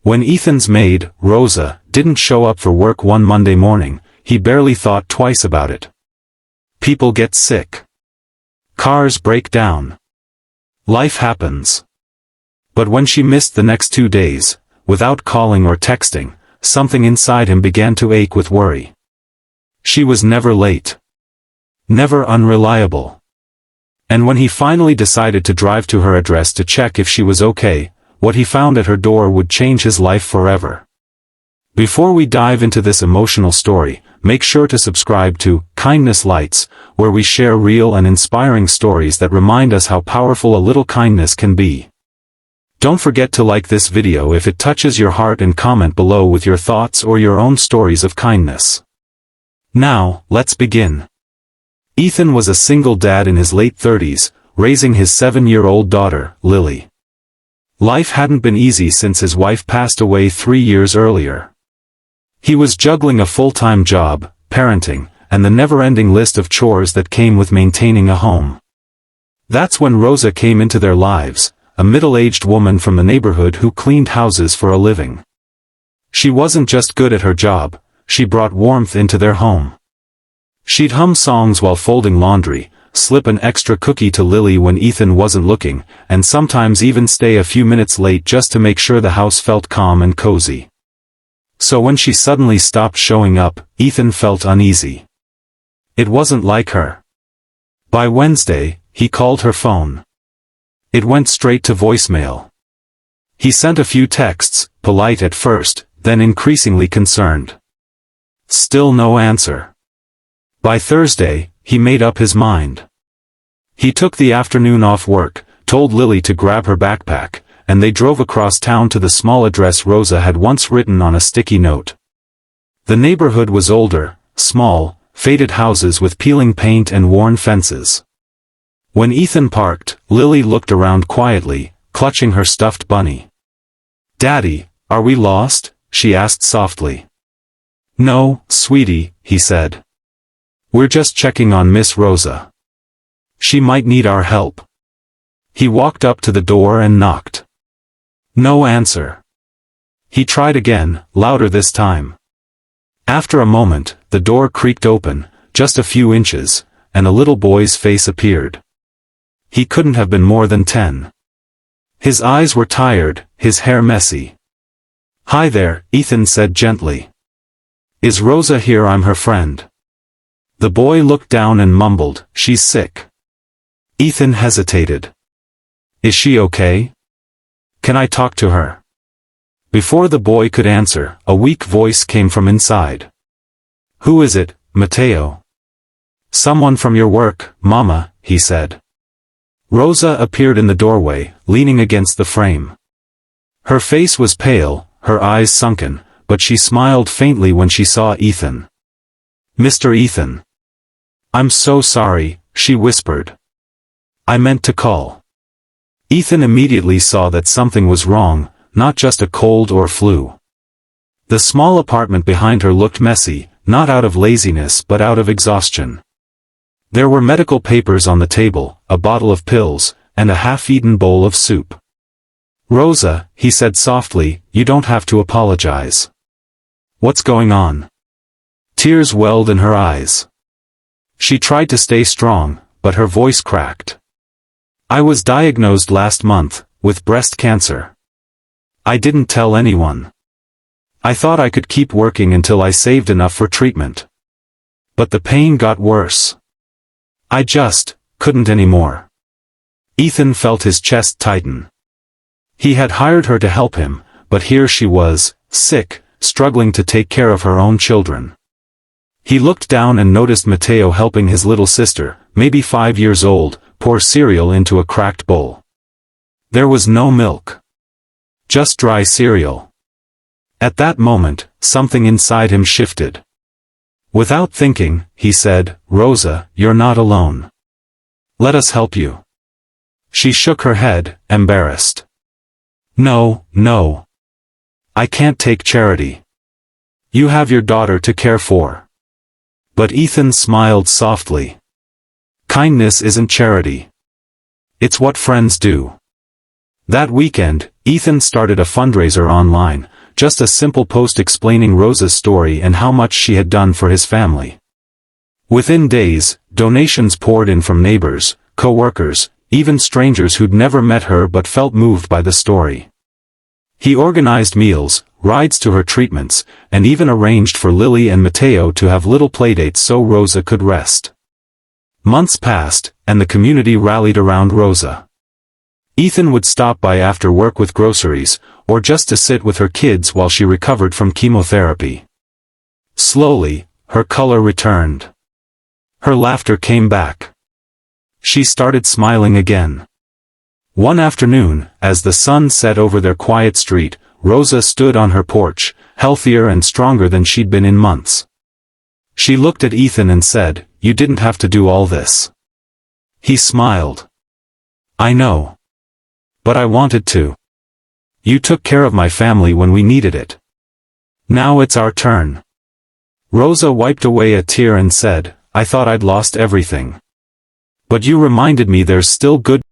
When Ethan's maid, Rosa, didn't show up for work one Monday morning, he barely thought twice about it. People get sick. Cars break down. Life happens. But when she missed the next 2 days, without calling or texting, something inside him began to ache with worry. She was never late. Never unreliable. And when he finally decided to drive to her address to check if she was okay, what he found at her door would change his life forever. Before we dive into this emotional story, make sure to subscribe to Kindness Lights, where we share real and inspiring stories that remind us how powerful a little kindness can be. Don't forget to like this video if it touches your heart and comment below with your thoughts or your own stories of kindness. Now, let's begin. Ethan was a single dad in his late 30s, raising his 7-year-old daughter, Lily. Life hadn't been easy since his wife passed away 3 years earlier. He was juggling a full-time job, parenting, and the never-ending list of chores that came with maintaining a home. That's when Rosa came into their lives, a middle-aged woman from the neighborhood who cleaned houses for a living. She wasn't just good at her job, she brought warmth into their home. She'd hum songs while folding laundry, slip an extra cookie to Lily when Ethan wasn't looking, and sometimes even stay a few minutes late just to make sure the house felt calm and cozy. So when she suddenly stopped showing up, Ethan felt uneasy. It wasn't like her. By Wednesday, he called her phone. It went straight to voicemail. He sent a few texts, polite at first, then increasingly concerned. Still no answer. By Thursday, he made up his mind. He took the afternoon off work, told Lily to grab her backpack, and they drove across town to the small address Rosa had once written on a sticky note. The neighborhood was older, small, faded houses with peeling paint and worn fences. When Ethan parked, Lily looked around quietly, clutching her stuffed bunny. "Daddy, are we lost?" she asked softly. "No, sweetie," he said. "We're just checking on Miss Rosa. She might need our help." He walked up to the door and knocked. No answer. He tried again, louder this time. After a moment, the door creaked open, just a few inches, and a little boy's face appeared. He couldn't have been more than 10. His eyes were tired, his hair messy. "Hi there," Ethan said gently. "Is Rosa here? I'm her friend." The boy looked down and mumbled, "She's sick." Ethan hesitated. "Is she okay? Can I talk to her?" Before the boy could answer, a weak voice came from inside. "Who is it, Mateo?" "Someone from your work, Mama," he said. Rosa appeared in the doorway, leaning against the frame. Her face was pale, her eyes sunken, but she smiled faintly when she saw Ethan. "Mr. Ethan." "I'm so sorry," she whispered. "I meant to call." Ethan immediately saw that something was wrong, not just a cold or flu. The small apartment behind her looked messy, not out of laziness but out of exhaustion. There were medical papers on the table, a bottle of pills, and a half-eaten bowl of soup. "Rosa," he said softly, "you don't have to apologize." "What's going on?" Tears welled in her eyes. She tried to stay strong, but her voice cracked. "I was diagnosed last month, with breast cancer. I didn't tell anyone. I thought I could keep working until I saved enough for treatment. But the pain got worse. I just couldn't anymore." Ethan felt his chest tighten. He had hired her to help him, but here she was, sick, struggling to take care of her own children. He looked down and noticed Mateo helping his little sister, maybe 5 years old, pour cereal into a cracked bowl. There was no milk. Just dry cereal. At that moment, something inside him shifted. Without thinking, he said, "Rosa, you're not alone. Let us help you." She shook her head, embarrassed. No. I can't take charity. You have your daughter to care for." But Ethan smiled softly. "Kindness isn't charity. It's what friends do." That weekend, Ethan started a fundraiser online, just a simple post explaining Rosa's story and how much she had done for his family. Within days, donations poured in from neighbors, co-workers, even strangers who'd never met her but felt moved by the story. He organized meals, rides to her treatments, and even arranged for Lily and Mateo to have little playdates so Rosa could rest. Months passed, and the community rallied around Rosa. Ethan would stop by after work with groceries, or just to sit with her kids while she recovered from chemotherapy. Slowly, her color returned. Her laughter came back. She started smiling again. One afternoon, as the sun set over their quiet street, Rosa stood on her porch, healthier and stronger than she'd been in months. She looked at Ethan and said, "You didn't have to do all this." He smiled. "I know. But I wanted to. You took care of my family when we needed it. Now it's our turn." Rosa wiped away a tear and said, "I thought I'd lost everything. But you reminded me there's still good